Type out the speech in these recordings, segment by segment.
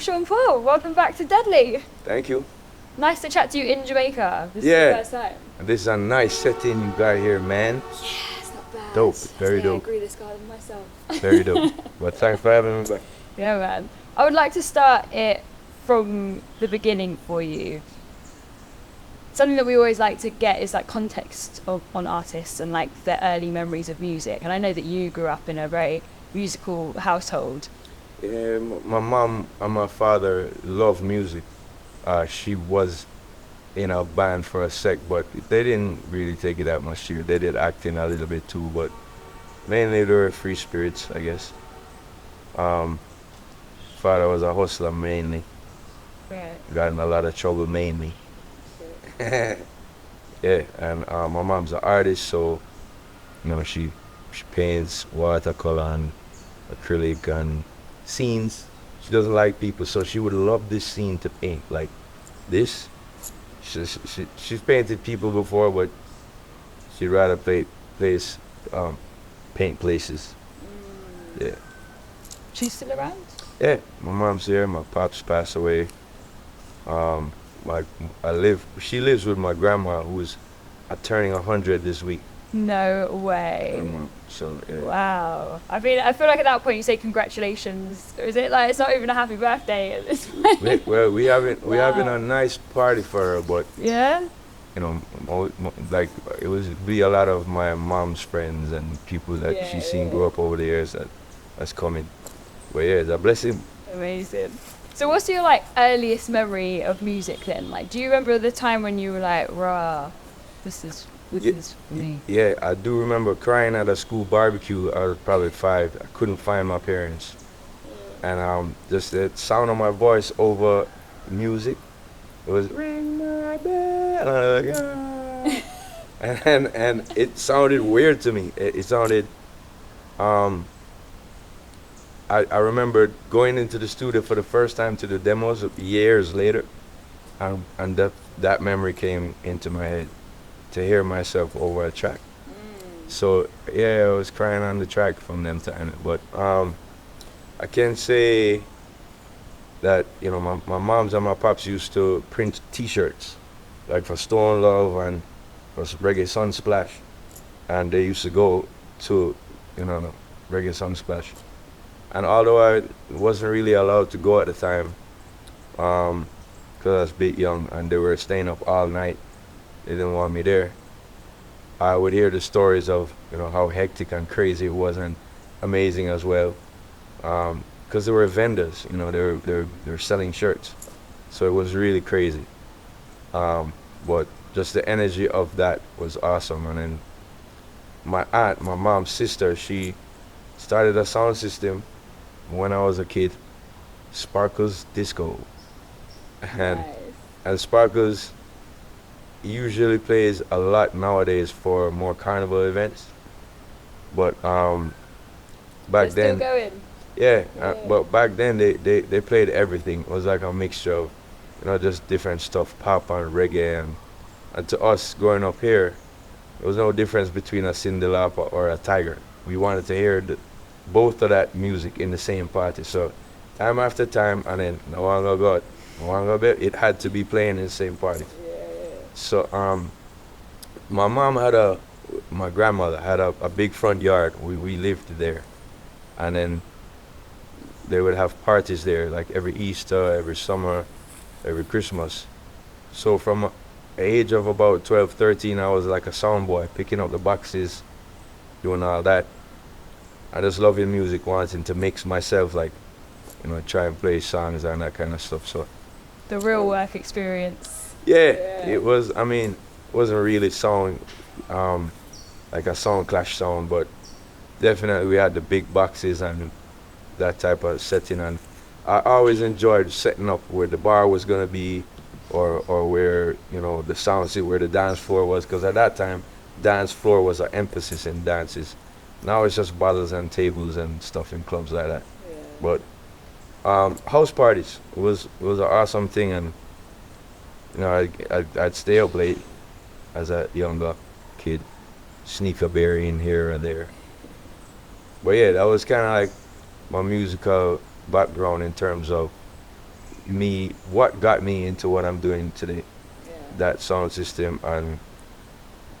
Sean Paul, welcome back to Deadly. Thank you. Nice to chat to you in Jamaica. This is Yeah. the first time. This is a nice setting you got here, man. Yeah, it's not bad. Dope. Very dope. I agree this garden myself. Very dope. But thanks for having me back. Yeah, man. I would like to start it from the beginning for you. Something that we always like to get is like context on artists and like their early memories of music. And I know that you grew up in a very musical household. Yeah, my mom and my father love music. She was in a band for a sec, but they didn't really take it that much serious. They did acting a little bit too, but mainly they were free spirits, I guess. Father was a hustler mainly. Right. Got in a lot of trouble mainly. Yeah, and my mom's an artist, so you know she paints watercolor and acrylic and scenes. She doesn't like people, so she would love this scene to paint like this. She's painted people before, but she'd rather paint places. Yeah. She's still around? Yeah, my mom's here. My pops passed away. She lives with my grandma, who's turning 100 this week. No way. So yeah. Wow. I feel like at that point you say congratulations. Or is it like it's not even a happy birthday at this point? we having a nice party for her, but yeah. you know, like it was be a lot of my mom's friends and people that she's seen grow up over the years that's coming. But yeah, it's a blessing. Amazing. So what's your like earliest memory of music then? Like, do you remember the time when you were like, rah, this is me? Yeah, I do remember crying at a school barbecue. I was probably 5. I couldn't find my parents, and just the sound of my voice over music, it was ring my bell, and I was like, ah. and it sounded weird to me. It sounded. I remember going into the studio for the first time to the demos years later, and that memory came into my head to hear myself over a track. So yeah, I was crying on the track from them time. But I can say that you know my moms and my pops used to print T-shirts, like for Stone Love and for Reggae Sunsplash, and they used to go to Reggae Sunsplash. And although I wasn't really allowed to go at the time, because I was a bit young and they were staying up all night, they didn't want me there, I would hear the stories of how hectic and crazy it was and amazing as well. Because they were vendors, they were selling shirts, so it was really crazy. But just the energy of that was awesome. And then my aunt, my mom's sister, she started a sound system when I was a kid, Sparkles Disco. And Sparkles usually plays a lot nowadays for more carnival events. But back then, still going. Yeah. But back then they played everything. It was like a mixture of just different stuff, pop and reggae, and to us growing up here, there was no difference between a Cinderella or a Tiger. We wanted to hear both of that music in the same party. So time after time, and then no longer got it had to be playing in the same party. So my grandmother had a big front yard. We lived there, and then they would have parties there like every Easter, every summer, every Christmas. So from the age of about 12, 13, I was like a sound boy, picking up the boxes, doing all that. I just loving music, wanting to mix myself, like, try and play songs and that kind of stuff. So the real work experience. Yeah. It was. I mean, it wasn't really sound like a sound clash sound, but definitely we had the big boxes and that type of setting. And I always enjoyed setting up where the bar was gonna be, or where the sound system, where the dance floor was, because at that time, dance floor was an emphasis in dances. Now it's just bottles and tables and stuff in clubs like that. But house parties was an awesome thing, and I'd stay up late as a younger kid, sneak a berry in here and there. But yeah, that was kind of like my musical background in terms of what got me into what I'm doing today. That sound system and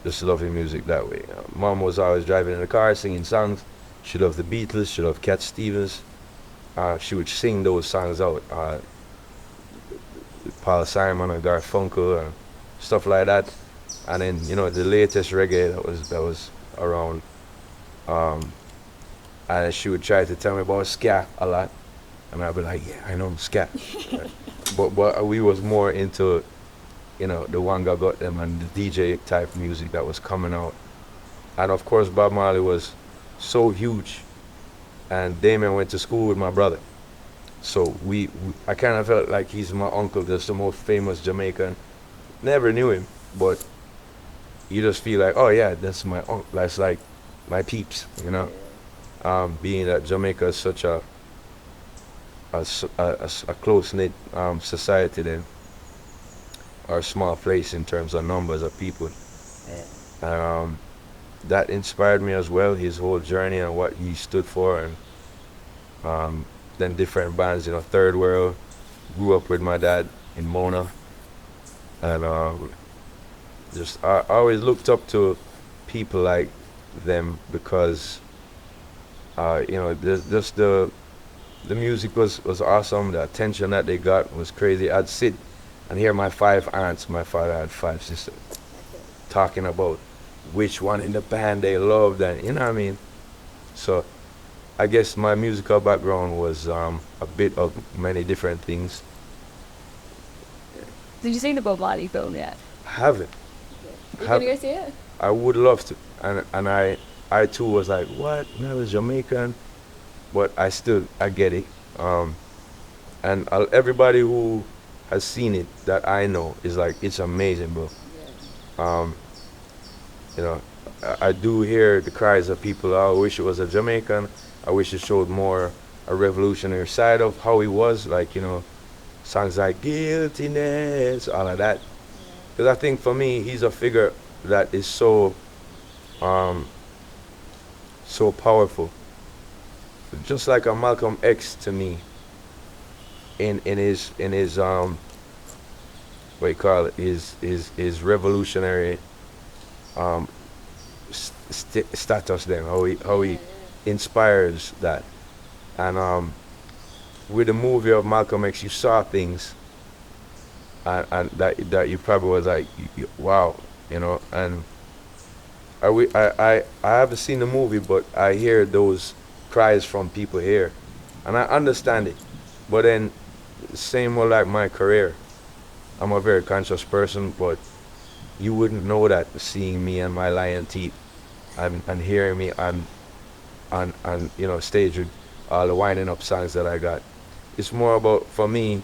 just loving music that way. Mom was always driving in the car singing songs. She loved the Beatles. She loved Cat Stevens. She would sing those songs out. Paul Simon and Garfunkel and stuff like that. And then the latest reggae that was around. And she would try to tell me about ska a lot, and I'd be like, yeah, I know ska. but we was more into the Wanga got them and the DJ type music that was coming out. And of course Bob Marley was so huge, and Damien went to school with my brother, so I kind of felt like he's my uncle, just the most famous Jamaican. Never knew him, but you just feel like, oh yeah, that's my uncle, that's like my peeps, being that Jamaica is such a close-knit society then, or a small place in terms of numbers of people. And that inspired me as well, his whole journey and what he stood for. And then different bands, Third World, grew up with my dad in Mona. And I always looked up to people like them because, just the music was awesome. The attention that they got was crazy. I'd sit and hear my 5 aunts, my father had 5 sisters, talking about which one in the band they loved, and you know what I mean? So I guess my musical background was a bit of many different things. Did you see the Bob Marley film yet? I haven't. You gonna go see it? I would love to. And I too was like, what? No, I was Jamaican. But I get it. And everybody who has seen it that I know is like, it's amazing, bro. I do hear the cries of people, oh, I wish it was a Jamaican. I wish it showed more a revolutionary side of how he was, like, songs like Guiltiness, all of that. Because I think for me, he's a figure that is so powerful. Just like a Malcolm X to me, in his what you call it, his revolutionary status. Then how he inspires that, and with the movie of Malcolm X, you saw things, and that you probably was like, wow, and I haven't seen the movie, but I hear those cries from people here, and I understand it. But then, same with like my career, I'm a very conscious person, but you wouldn't know that seeing me and my lion teeth, and hearing me on stage with all the winding up songs that I got. It's more about, for me,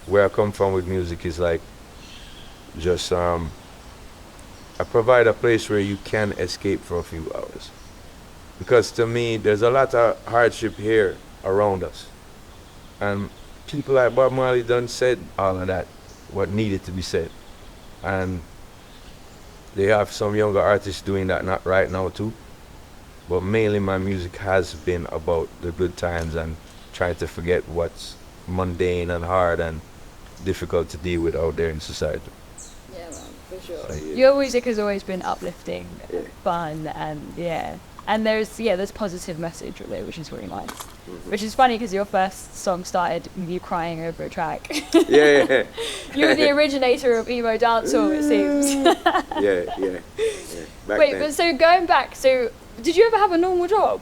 where I come from with music is like just I provide a place where you can escape for a few hours. Because to me, there's a lot of hardship here around us. And people like Bob Marley done said all of that, what needed to be said. And they have some younger artists doing that not right now too. But mainly my music has been about the good times and trying to forget what's mundane and hard and difficult to deal with out there in society. Yeah, man, for sure. Your music has always been uplifting, fun, and and there's positive message with it, which is really nice. Which is funny because your first song started with you crying over a track. Yeah. You're the originator of emo dancehall, it seems. Yeah. Wait, then. But so going back, did you ever have a normal job?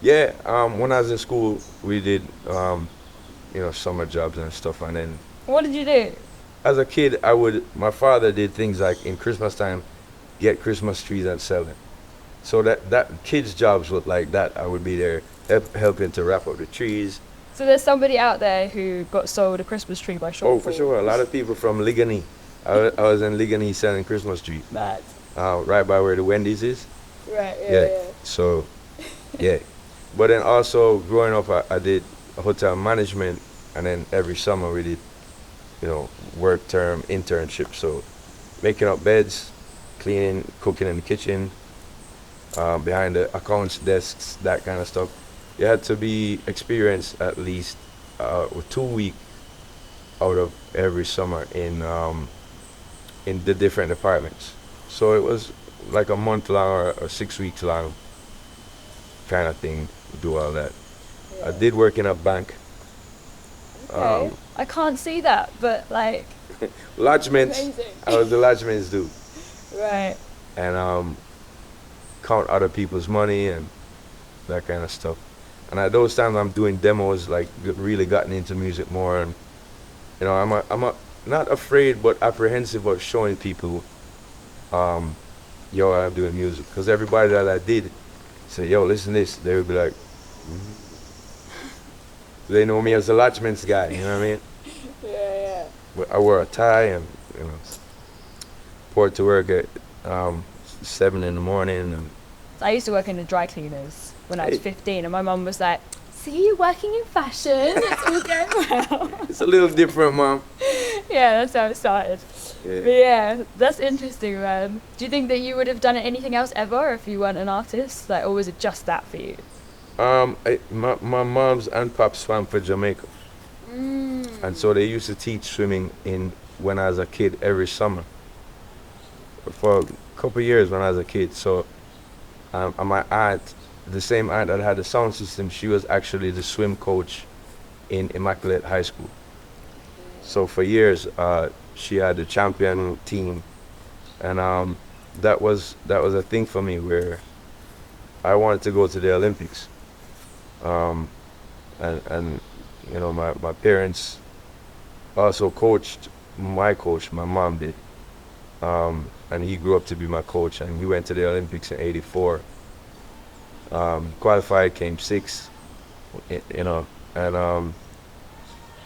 Yeah, when I was in school, we did, summer jobs and stuff, and then... What did you do? As a kid, my father did things like, in Christmas time, get Christmas trees and sell them. So that kids' jobs looked like that. I would be there helping to wrap up the trees. So there's somebody out there who got sold a Christmas tree by shortfall. Oh, for sure. A lot of people from Ligani. I was in Ligani selling Christmas trees. Mad. Right by where the Wendy's is. Right, yeah. So, yeah. But then also, growing up, I did hotel management, and then every summer we did, work term internship. So, making up beds, cleaning, cooking in the kitchen, behind the accounts desks, that kind of stuff. You had to be experienced at least with 2 weeks out of every summer in the different departments. So it was like a month long or 6 weeks long kind of thing to do all that. Yeah. I did work in a bank. Okay. I can't see that, but like. Lodgements. Amazing. I was the lodgements dude. Right. And count other people's money and that kind of stuff. And at those times I'm doing demos, like really gotten into music more, and you know I'm not afraid but apprehensive of showing people, yo, I'm doing music, because everybody that I did say, yo, listen to this, they would be like, they know me as the Lodgements guy, you know what I mean? Yeah. But I wore a tie and you know, poured to work at 7 in the morning. And I used to work in the dry cleaners when I was 15, and my mum was like, see you working in fashion, it's all going well. It's a little different, Mom. Yeah, that's how it started. Yeah. But yeah, that's interesting, man. Do you think that you would have done anything else ever if you weren't an artist? Like, or was it just that for you? My mom's and pops swam for Jamaica. And so they used to teach swimming when I was a kid every summer. For a couple of years when I was a kid. So and my aunt, the same aunt that had the sound system, she was actually the swim coach in Immaculate High School. So for years, she had the champion team, and that was a thing for me where I wanted to go to the Olympics. And you know, my parents also coached my coach, my mom did. And he grew up to be my coach, and he went to the Olympics in '84. Qualified, came 6th, you know, and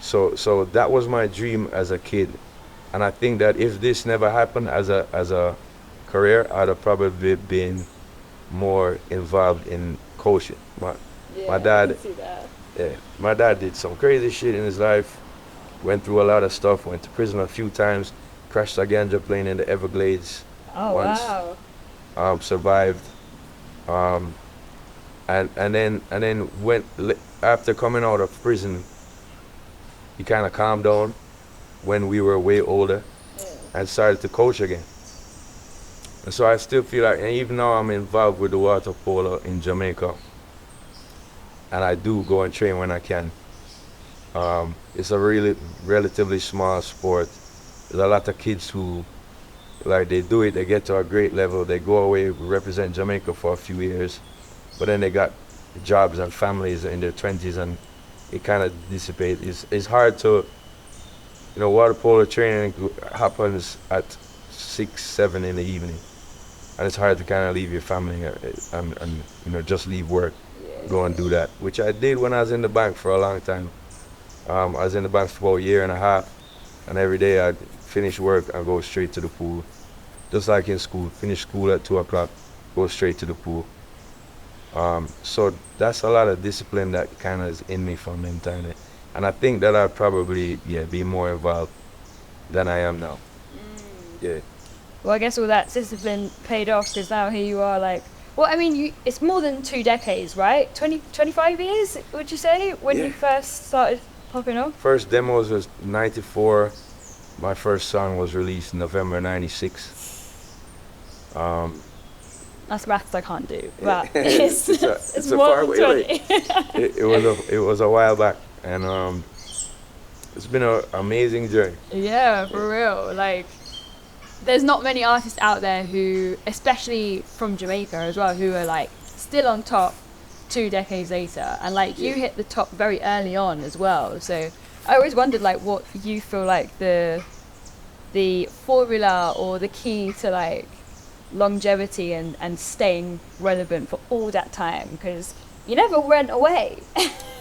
so that was my dream as a kid. And I think that if this never happened as a career, I'd have probably been more involved in coaching. My dad, I can see that. yeah, my dad did some crazy shit in his life, went through a lot of stuff, went to prison a few times, crashed a ganja plane in the Everglades once. Wow. Survived, and then after coming out of prison, he kind of calmed down when we were way older and started to coach again. And so I still feel like, and even now I'm involved with the water polo in Jamaica, and I do go and train when I can. It's a really relatively small sport. There's a lot of kids who, like, they do it, they get to a great level, they go away, represent Jamaica for a few years, but then they got jobs and families in their 20s, and it kind of dissipates. It's hard to, you know, water polo training happens at 6, 7 in the evening, and it's hard to kind of leave your family and you know, just leave work, go and do that, which I did when I was in the bank for a long time. I was in the bank for about a year and a half, and every day I'd finish work and go straight to the pool, just like in school. Finish school at 2 o'clock, go straight to the pool. So that's a lot of discipline that kind of is in me from them time. And I think that I'd probably, be more involved than I am now. Yeah. Well, I guess all that discipline paid off, because now here you are, like, well, I mean, it's more than 2 decades, right? 25 years, would you say, when you first started popping off? First demos was 94. My first song was released in November 96. That's maths I can't do, but it's a more far than way 20. It was a while back, and it's been an amazing journey. Yeah, for real. Like, there's not many artists out there who, especially from Jamaica as well, who are like still on top 2 decades later, and like you hit the top very early on as well. So I always wondered, like, what you feel like the formula or the key to like longevity and staying relevant for all that time, because you never went away.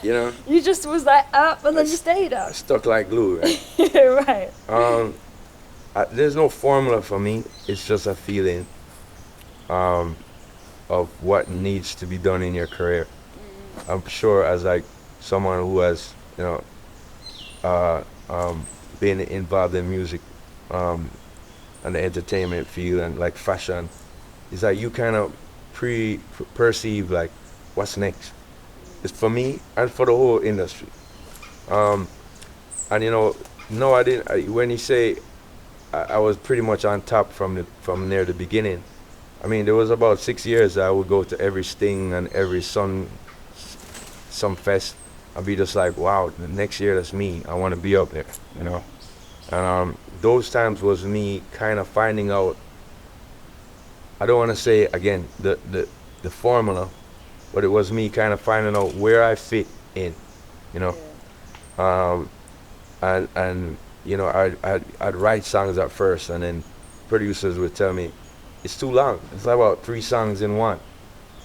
You know, you just was like up and then you stayed up. Stuck like glue, right? Right. There's no formula for me. It's just a feeling of what needs to be done in your career. I'm sure, as like someone who has, you know, been involved in music and the entertainment field and like fashion, is like you kind of perceive like what's next. It's for me and for the whole industry. And you know, No, I didn't. When you say I was pretty much on top from near the beginning. I mean, there was about 6 years I would go to every Sting and every some fest. I'd be just like, wow, the next year that's me. I want to be up there, you know. And those times was me kind of finding out. I don't want to say again the formula, but it was me kind of finding out where I fit in, you know. Um, and you know, I'd write songs at first, and then producers would tell me it's too long. It's like about 3 songs in one.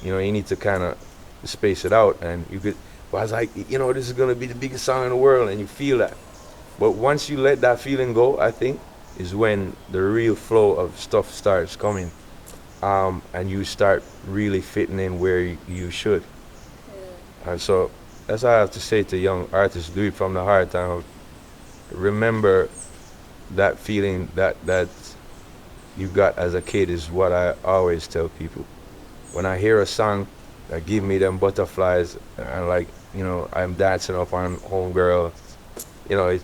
You know, you need to kind of space it out, and you could. But I was like, you know, this is gonna be the biggest song in the world, and you feel that. But once you let that feeling go, I think is when the real flow of stuff starts coming, and you start really fitting in where you should. And so that's what I have to say to young artists: do it from the heart, and remember that feeling that you got as a kid is what I always tell people. When I hear a song that give me them butterflies, and like, you know, I'm dancing up on Homegirl, you know,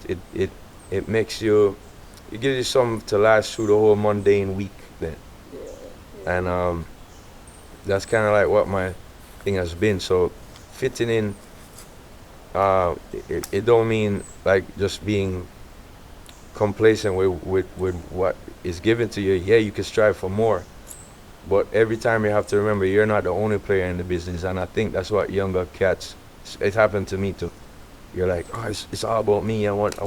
it makes you, it gives you something to last through the whole mundane week then. And that's kind of like what my thing has been. So fitting in, it don't mean like just being complacent with what is given to you. Yeah, you can strive for more, but every time you have to remember you're not the only player in the business. And I think that's what younger cats, it happened to me too. You're like, oh, it's all about me. I want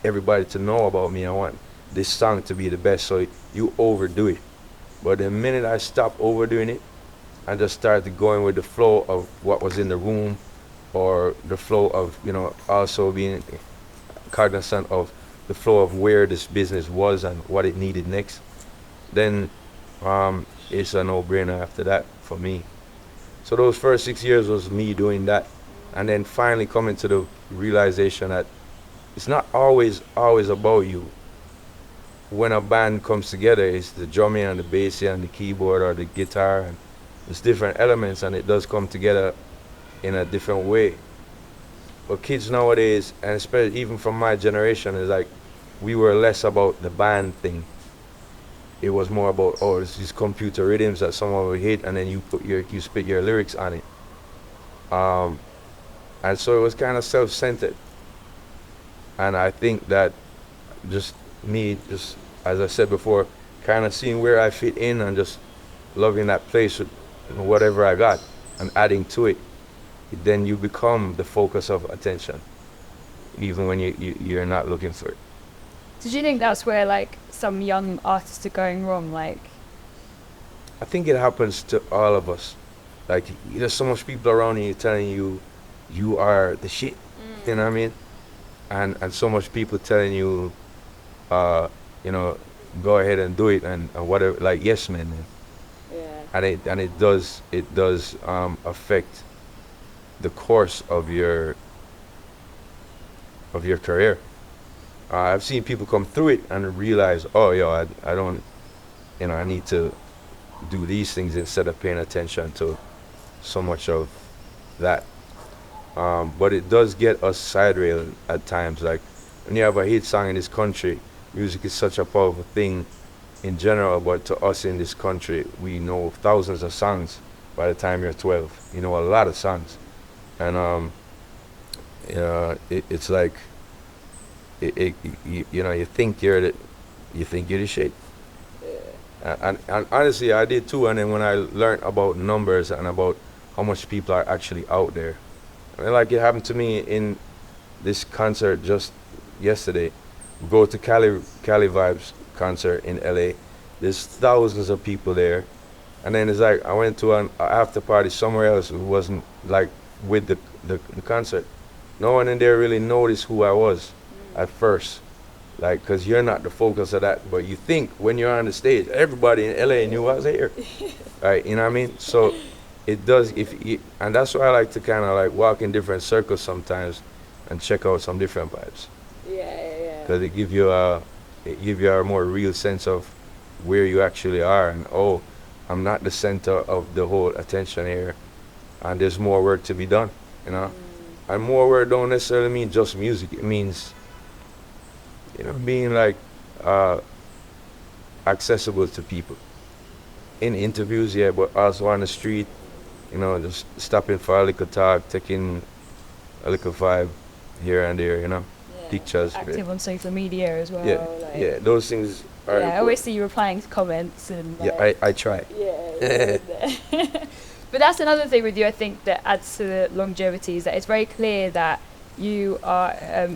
everybody to know about me. I want this song to be the best. So you overdo it. But the minute I stopped overdoing it, I just started going with the flow of what was in the room, or the flow of, you know, also being cognizant of the flow of where this business was and what it needed next, then it's a no-brainer after that for me. So those first 6 years was me doing that, and then finally coming to the realization that it's not always about you. When a band comes together, it's the drumming and the bass and the keyboard or the guitar, and it's different elements, and it does come together in a different way. But kids nowadays, and especially even from my generation, is like we were less about the band thing. It was more about, oh, it's these computer rhythms that someone will hit, and then you spit your lyrics on it. And so it was kind of self-centered. And I think that just me, just as I said before, kind of seeing where I fit in and just loving that place with whatever I got and adding to it, then you become the focus of attention, even when you're not looking for it. Did you think that's where like some young artists are going wrong? Like, I think it happens to all of us. Like, there's so much people around you telling you you are the shit. You know what I mean? And so much people telling you, you know, go ahead and do it, and whatever, like yes men. And it does affect the course of your career. I've seen people come through it and realize, oh, yo, I don't, you know, I need to do these things instead of paying attention to so much of that. But it does get us sideways at times. Like, when you have a hit song in this country, music is such a powerful thing in general, but to us in this country, we know thousands of songs by the time you're 12. You know a lot of songs. And it's like, you know, you think you're the shit. And honestly, I did too. And then when I learned about numbers and about how much people are actually out there, I mean, like it happened to me in this concert just yesterday. Go to Cali Vibes concert in LA. There's thousands of people there, and then it's like I went to an after party somewhere else who wasn't like with the concert. No one in there really noticed who I was at first, like, because you're not the focus of that, but you think when you're on the stage, everybody in LA knew I was here. Right, you know what I mean? So it does, and that's why I like to kind of like walk in different circles sometimes and check out some different vibes. Yeah. Because it give you a more real sense of where you actually are, and oh, I'm not the center of the whole attention here, and there's more work to be done, you know. And more work don't necessarily mean just music. It means being like accessible to people in interviews, yeah, but also on the street, just stopping for a little talk, taking a little vibe here and there, pictures. Active on social media as well. Yeah, like, those things are important. I always see you replying to comments and I try. Yeah. But that's another thing with you, I think, that adds to the longevity, is that it's very clear that you are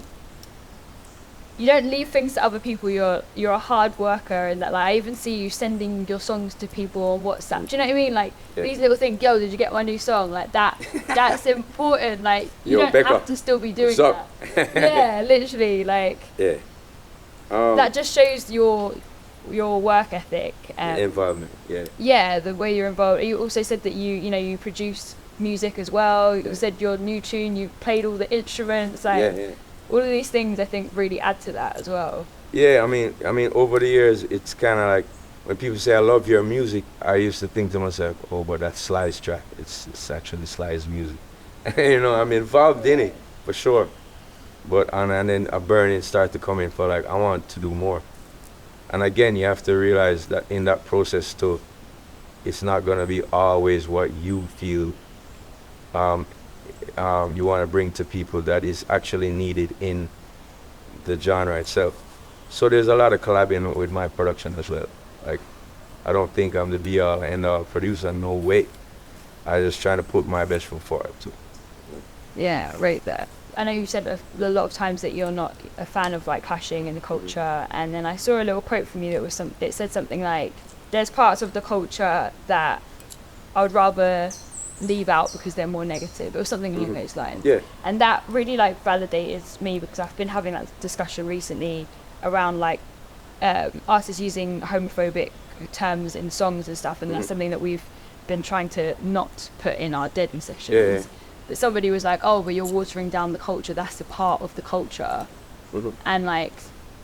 you don't leave things to other people. You're a hard worker, and that, like, I even see you sending your songs to people on WhatsApp. Do you know what I mean? Like, these little things. Yo, did you get my new song? Like that. That's important. Like, you don't Becca, have to still be doing that. Yeah, literally. Like, that just shows your work ethic and involvement. Yeah, the way you're involved. You also said that you produce music as well. You said your new tune. You played all the instruments. Like, all of these things, I think, really add to that as well. Yeah, I mean, over the years, it's kind of like when people say I love your music, I used to think to myself, oh, but that's Sly's track. It's actually Sly's music. I'm involved in it for sure. But and then a burning start to come in for like I want to do more. And again, you have to realize that in that process too, it's not gonna be always what you feel you want to bring to people that is actually needed in the genre itself. So there's a lot of collabing with my production as well. Like, I don't think I'm the be-all end-all producer, no way. I just trying to put my best foot forward too. Yeah, right there. I know you said a lot of times that you're not a fan of like clashing in the culture, and then I saw a little quote from you that was it said something like, "There's parts of the culture that I would rather leave out because they're more negative," or something along those lines. Yeah. And that really like validated me, because I've been having that discussion recently around like artists using homophobic terms in songs and stuff, and that's something that we've been trying to not put in our dead sessions. That somebody was like, oh, but you're watering down the culture, that's a part of the culture. And like,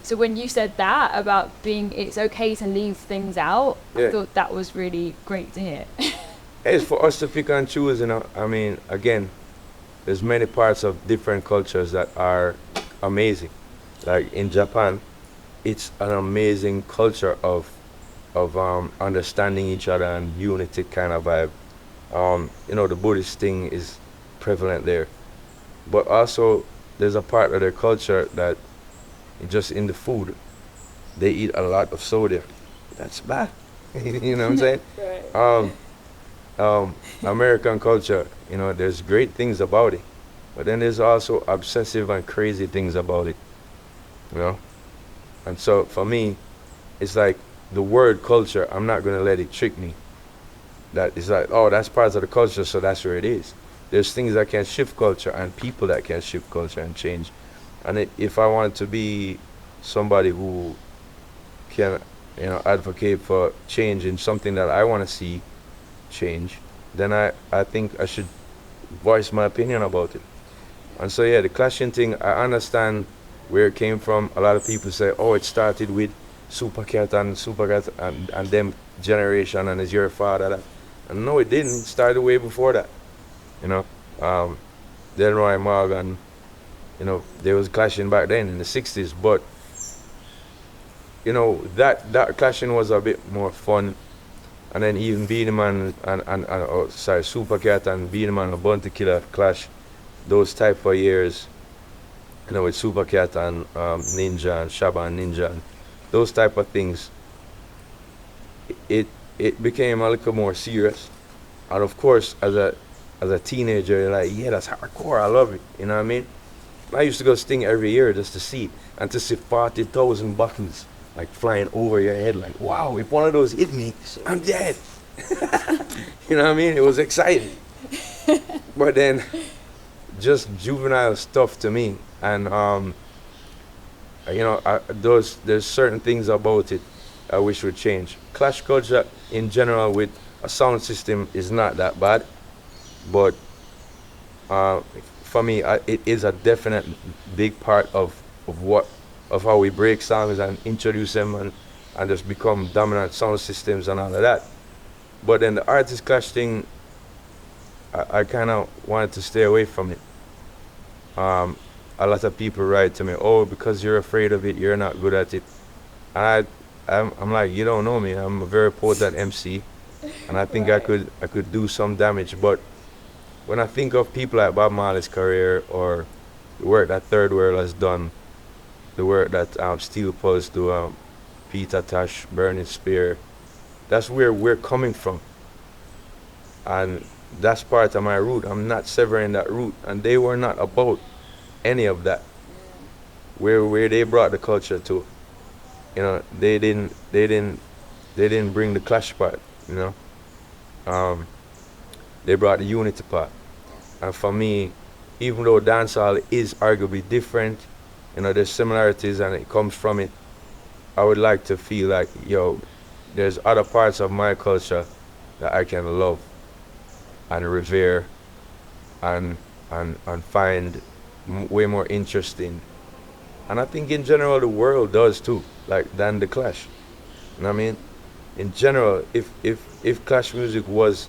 so when you said that about it's okay to leave things out, I thought that was really great to hear. It's for us to pick and choose, I mean, again, there's many parts of different cultures that are amazing. Like in Japan, it's an amazing culture of understanding each other and unity kind of vibe. The Buddhist thing is prevalent there. But also, there's a part of their culture that just in the food, they eat a lot of soda. That's bad. You know what I'm saying? Right. American culture, there's great things about it, but then there's also obsessive and crazy things about it, And so for me, it's like the word culture, I'm not going to let it trick me. That it's like, oh, that's part of the culture, so that's where it is. There's things that can shift culture and people that can shift culture and change. And if I want to be somebody who can, advocate for change in something that I want to see change, then I think I should voice my opinion about it. And so the clashing thing, I understand where it came from. A lot of people say, oh, it started with Supercat and them generation, and it's your father that. And no, it didn't. It started way before that. Delroy Morgan, there was clashing back then in the 60s, but that clashing was a bit more fun. And then even Beenie Man Supercat and Beenie Man and Bounty Killer clash, those type of years, with Supercat and Ninja and Shabba and Ninja, and those type of things, it became a little more serious. And of course, as a teenager, you're like, yeah, that's hardcore, I love it, you know what I mean? I used to go sting every year just to see it, and to see 40,000 buttons like flying over your head, like, wow, if one of those hit me, I'm dead. You know what I mean? It was exciting. But then, just juvenile stuff to me, and there's certain things about it I wish would change. Clash culture in general with a sound system is not that bad, but for me, it is a definite big part of how we break songs and introduce them and just become dominant sound systems and all of that. But then the artist clash thing, I kind of wanted to stay away from it. a lot of people write to me, oh, because you're afraid of it, you're not good at it. And I'm like, you don't know me. I'm a very potent MC, and I think I could do some damage. But when I think of people like Bob Marley's career, or the work that Third World has done, the work that Steel Pulse do, Peter Tosh, Burning Spear, that's where we're coming from. And that's part of my root. I'm not severing that root. And they were not about any of that. Where they brought the culture to. You know, they didn't bring the clash part, you know. They brought the unity part. And for me, even though dancehall is arguably different, you know, there's similarities and it comes from it, I would like to feel like, yo, there's other parts of my culture that I can love and revere and find way more interesting. And I think in general the world does too, like than the clash. You know what I mean? In general, if clash music was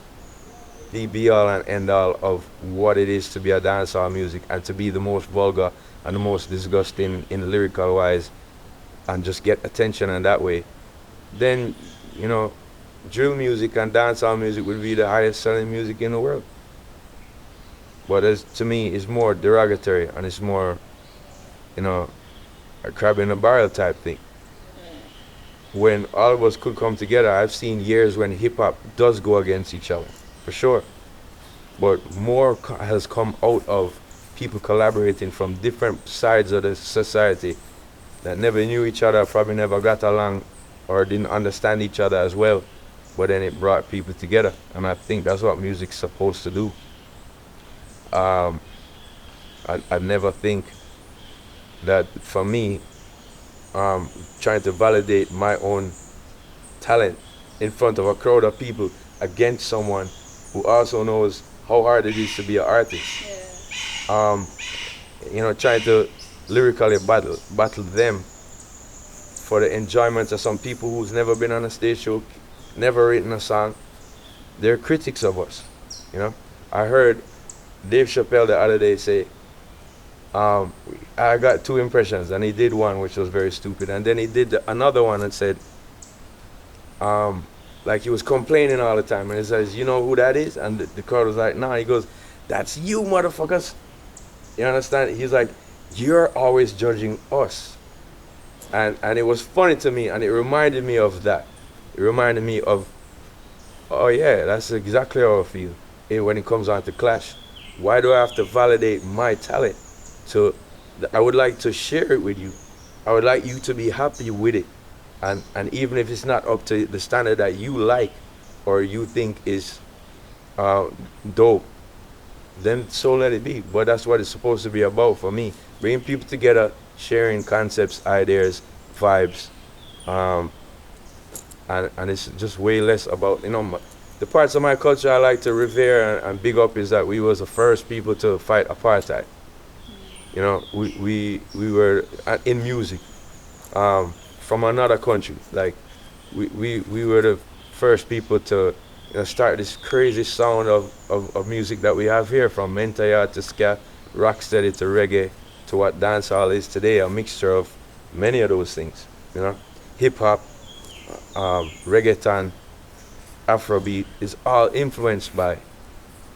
the be all and end all of what it is to be a dancehall music and to be the most vulgar and the most disgusting in lyrical wise and just get attention in that way, then, you know, drill music and dancehall music would be the highest selling music in the world. But to me, it's more derogatory and it's more, you know, a crab in a barrel type thing. When all of us could come together, I've seen years when hip hop does go against each other, for sure. But more has come out of people collaborating from different sides of the society that never knew each other, probably never got along or didn't understand each other as well. But then it brought people together, and I think that's what music's supposed to do. I never think that for me, trying to validate my own talent in front of a crowd of people against someone who also knows how hard it is to be an artist. Yeah. You know, trying to lyrically battle them for the enjoyment of some people who's never been on a stage show, never written a song. They're critics of us, you know. I heard Dave Chappelle the other day say, I got two impressions, and he did one which was very stupid, and then he did another one and said, like he was complaining all the time, and he says, you know who that is? And the crowd was like, nah. He goes, that's you motherfuckers. You understand? He's like, you're always judging us. And it was funny to me, and it reminded me of that. It reminded me of, oh yeah, that's exactly how I feel when it comes on to clash. Why do I have to validate my talent? So I would like to share it with you. I would like you to be happy with it. And even if it's not up to the standard that you like or you think is dope, then so let it be. But that's what it's supposed to be about for me. Bringing people together, sharing concepts, ideas, vibes. And it's just way less about, you know, the parts of my culture I like to revere and big up is that we was the first people to fight apartheid. You know, we were in music from another country. Like we were the first people to, you know, start this crazy sound of music that we have here, from Mentaya to ska, rocksteady to reggae, to what dancehall is today, a mixture of many of those things. You know, hip hop, reggaeton, afrobeat is all influenced by.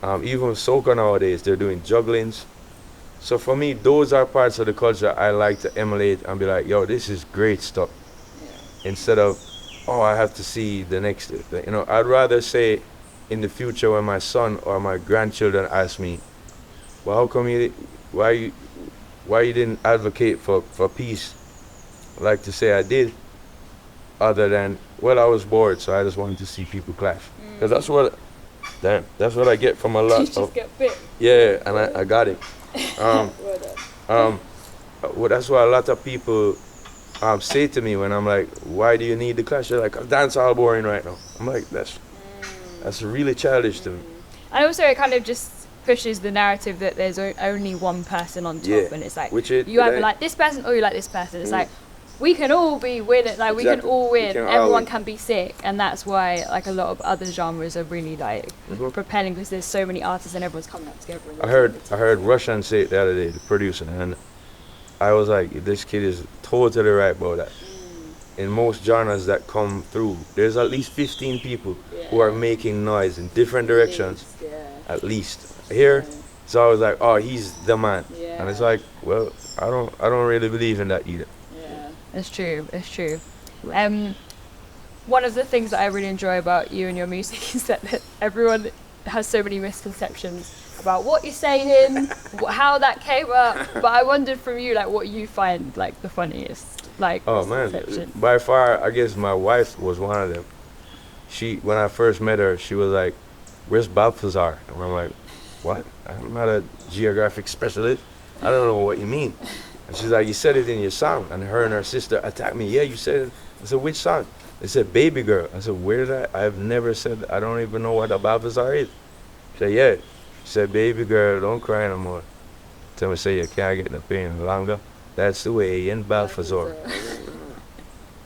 Even soca nowadays, they're doing jugglings. So for me, those are parts of the culture I like to emulate and be like, yo, this is great stuff. Yeah. Instead of, oh, I have to see the next, you know, I'd rather say in the future when my son or my grandchildren ask me, well, how come why you didn't advocate for peace? I like to say I did, other than, well, I was bored, so I just wanted to see people clash. Because that's what I get from a lot you just get bit. Yeah, and I got it. Well, that's what a lot of people say to me when I'm like, why do you need the clash? They're like, dancehall boring right now. I'm like, that's really childish to me. And also it kind of just pushes the narrative that there's only one person on top, and it's like, you either like this person or you like this person. It's like, we can all be winning, like, exactly. We can all win, everyone can be sick, and that's why, like, a lot of other genres are really, like, propelling, because there's so many artists and everyone's coming up together. I heard Russian say it the other day, the producer, and I was like, this kid is totally right about that. In most genres that come through, there's at least 15 people who are making noise in different directions. At least here, so I was like, oh, he's the man. And it's like, well, I don't really believe in that either. It's true. It's true. One of the things that I really enjoy about you and your music is that everyone has so many misconceptions about what you're saying, how that came up. But I wondered from you, like, what you find like the funniest. Like, oh man, by far, I guess my wife was one of them. When I first met her, she was like, "Where's Balthazar?" And I'm like, "What? I'm not a geographic specialist. I don't know what you mean." And she's like, "You said it in your song." And her and her sister attacked me. "Yeah, you said it." I said, "Which song?" They said, "Baby Girl." I said, "Where did I? I've never said. I don't even know what a Balthazar is." She said, "Yeah." She said, "Baby girl, don't cry no more. Tell me, say you can't get the pain longer. That's the way in Balthazar."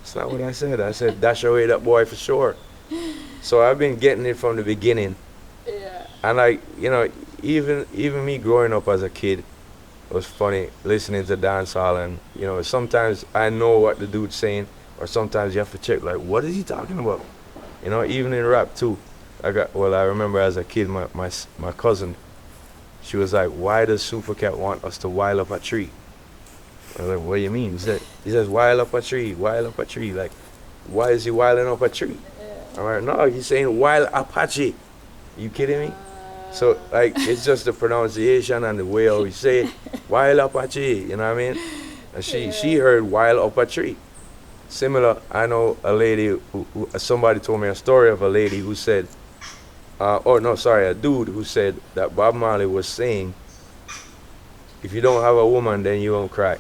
That's not what I said. I said, "Dash away that boy for sure." So I've been getting it from the beginning. And like, you know, even me growing up as a kid, it was funny listening to dancehall, and you know, sometimes I know what the dude's saying, or sometimes you have to check, like, what is he talking about? You know, even in rap too. I remember as a kid, my cousin, she was like, "Why does Supercat want us to wild up a tree?" I was like, "What do you mean?" He says, "Wild up a tree, wild up a tree." Like, why is he wilding up a tree? I'm like, "No, he's saying wild Apache." You kidding me? So like, it's just the pronunciation and the way how we say it. Wild Apache, you know what I mean? And she heard wild up a tree. Similar, I know a lady who somebody told me a story of a lady who said, a dude who said that Bob Marley was saying, if you don't have a woman, then you won't cry.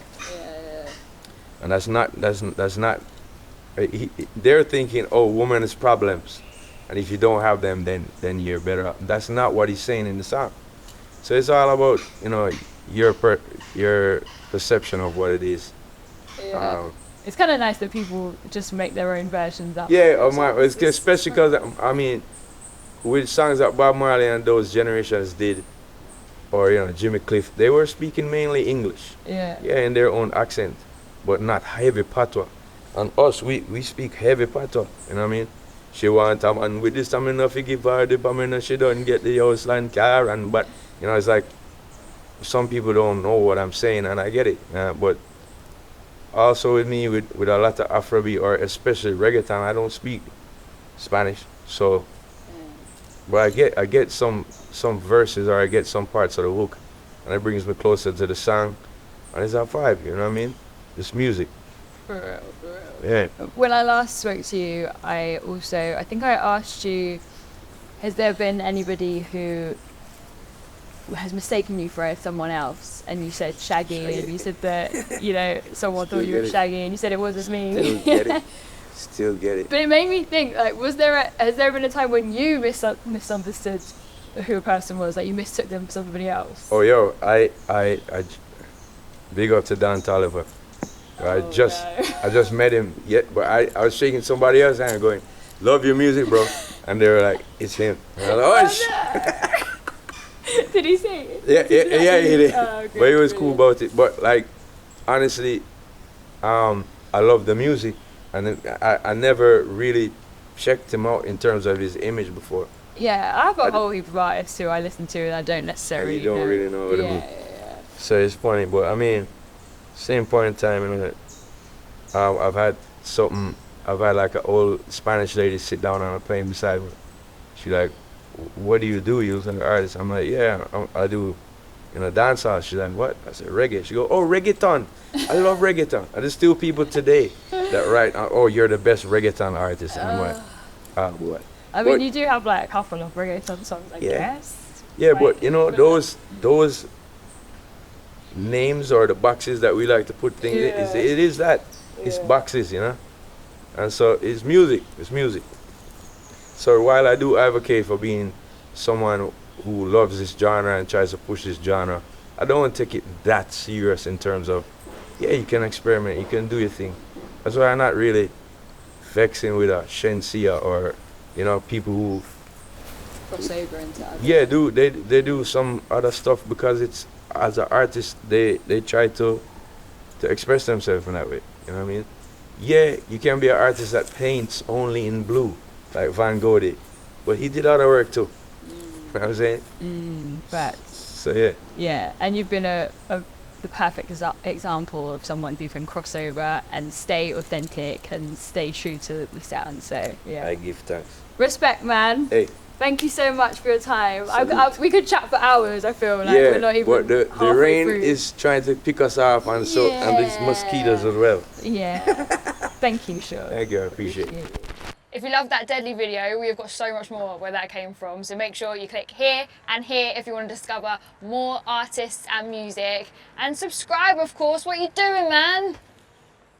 And that's not, they're thinking, oh, woman is problems. And if you don't have them, then you're better off. That's not what he's saying in the song. So it's all about, you know, your perception of what it is. It's kind of nice that people just make their own versions up. Yeah, especially because, I mean, with songs that Bob Marley and those generations did, or, you know, Jimmy Cliff, they were speaking mainly English. Yeah, in their own accent, but not heavy patois. And us, we speak heavy patois, you know what I mean? She want a man with this, I mean, if you give her the permission, she don't get the house and car, but, you know, it's like, some people don't know what I'm saying, and I get it, but also with me, with a lot of Afrobeat, or especially reggaeton, I don't speak Spanish, so, but I get some verses, or I get some parts of the hook, and it brings me closer to the song, and it's a vibe, you know what I mean? It's music. For real. Yeah. When I last spoke to you, I think I asked you, has there been anybody who has mistaken you for someone else? And you said Shaggy, and you said that, you know, someone thought you were Shaggy, and you said it wasn't me. Still get it. But it made me think, like, has there been a time when you misunderstood who a person was, like you mistook them for somebody else? Oh, yo, I big up to Don Tolliver. I just met him but I was shaking somebody else's hand going, "Love your music, bro." And they were like, "It's him." And I was like, "Oh, did he say it? Yeah, he did. Oh, okay, but he was cool about it. But like, honestly, I love the music, and I never really checked him out in terms of his image before. Yeah, I've got a whole heap of artists who I listen to and I don't necessarily you don't really know what I mean. So it's funny, but I mean, same point in time, you know, I've had like an old Spanish lady sit down on a plane beside me. She like, "What do you do? You're an artist?" I'm like, "Yeah, I do, you know, dancehall." She's like, "What?" I said, "Reggae." She go, "Oh, reggaeton. I love reggaeton." And there's still people today that write, "Oh, you're the best reggaeton artist." And I'm like, what? I mean, you do have like a couple of reggaeton songs, I guess. Yeah, right? But you know, those names or the boxes that we like to put things in, it is that. It's boxes, you know? And so it's music. So while I do advocate for being someone who loves this genre and tries to push this genre, I don't want to take it that serious in terms of, you can experiment, you can do your thing. That's why I'm not really vexing with a Shensia or, you know, people who cross over into other. They do some other stuff because it's, as an artist, they try to to express themselves in that way. You know what I mean? Yeah, you can be an artist that paints only in blue, like Van Gogh did, but he did other work too. You know what I'm saying? But So yeah. yeah, and you've been the perfect example of someone who can cross over and stay authentic and stay true to the sound. So yeah, I give thanks. respect, man. Hey. Thank you so much for your time. We could chat for hours. I feel like Yeah, we're not even but the rain through. is trying to pick us off, and so and these mosquitoes as well. Yeah. Thank you, sure. Thank you, I appreciate it. If you loved that deadly video, we have got so much more where that came from. So make sure you click here and here if you want to discover more artists and music. And subscribe, of course. What are you doing, man?